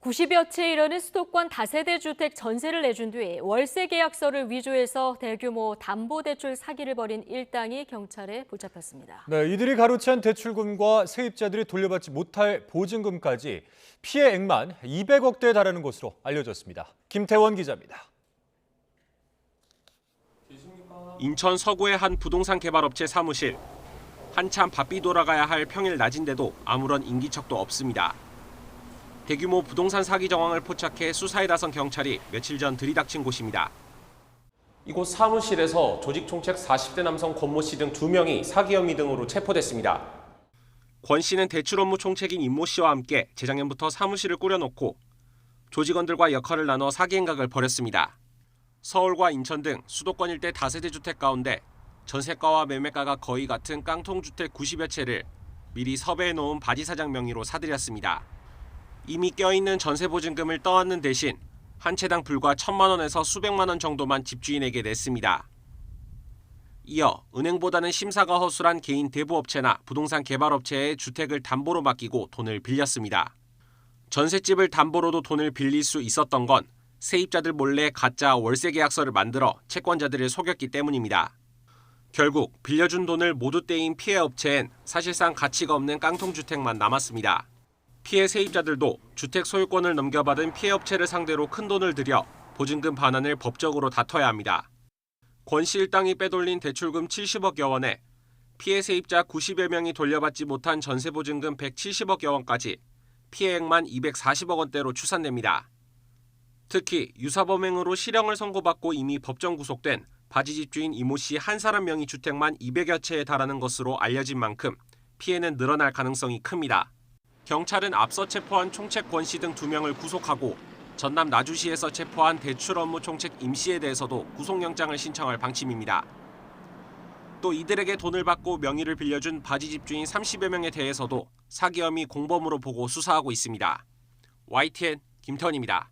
90여 채에 이르는 수도권 다세대 주택 전세를 내준 뒤 월세 계약서를 위조해서 대규모 담보대출 사기를 벌인 일당이 경찰에 붙잡혔습니다. 네, 이들이 가로챈 대출금과 세입자들이 돌려받지 못할 보증금까지 피해 액만 200억대에 달하는 것으로 알려졌습니다. 김태원 기자입니다. 인천 서구의 한 부동산 개발업체 사무실. 한참 바삐 돌아가야 할 평일 낮인데도 아무런 인기척도 없습니다. 대규모 부동산 사기 정황을 포착해 수사에 나선 경찰이 며칠 전 들이닥친 곳입니다. 이곳 사무실에서 조직 총책 40대 남성 권모 씨 등 2명이 사기 혐의 등으로 체포됐습니다. 권 씨는 대출 업무 총책인 임모 씨와 함께 재작년부터 사무실을 꾸려놓고 조직원들과 역할을 나눠 사기 행각을 벌였습니다. 서울과 인천 등 수도권 일대 다세대 주택 가운데 전세가와 매매가가 거의 같은 깡통주택 90여 채를 미리 섭외해 놓은 바지 사장 명의로 사들였습니다. 이미 껴있는 전세보증금을 떠안는 대신 한 채당 불과 1,000만 원에서 수백만 원 정도만 집주인에게 냈습니다. 이어 은행보다는 심사가 허술한 개인 대부업체나 부동산 개발업체에 주택을 담보로 맡기고 돈을 빌렸습니다. 전셋집을 담보로도 돈을 빌릴 수 있었던 건 세입자들 몰래 가짜 월세 계약서를 만들어 채권자들을 속였기 때문입니다. 결국 빌려준 돈을 모두 떼인 피해 업체엔 사실상 가치가 없는 깡통주택만 남았습니다. 피해 세입자들도 주택 소유권을 넘겨받은 피해 업체를 상대로 큰 돈을 들여 보증금 반환을 법적으로 다퉈야 합니다. 권 씨 일당이 빼돌린 대출금 70억여 원에 피해 세입자 90여 명이 돌려받지 못한 전세보증금 170억여 원까지 피해액만 240억 원대로 추산됩니다. 특히 유사범행으로 실형을 선고받고 이미 법정 구속된 바지 집주인 이모 씨 한 사람 명의 주택만 200여 채에 달하는 것으로 알려진 만큼 피해는 늘어날 가능성이 큽니다. 경찰은 앞서 체포한 총책 권 씨 등 2명을 구속하고 전남 나주시에서 체포한 대출 업무 총책 임 씨에 대해서도 구속영장을 신청할 방침입니다. 또 이들에게 돈을 받고 명의를 빌려준 바지 집주인 30여 명에 대해서도 사기 혐의 공범으로 보고 수사하고 있습니다. YTN 김태원입니다.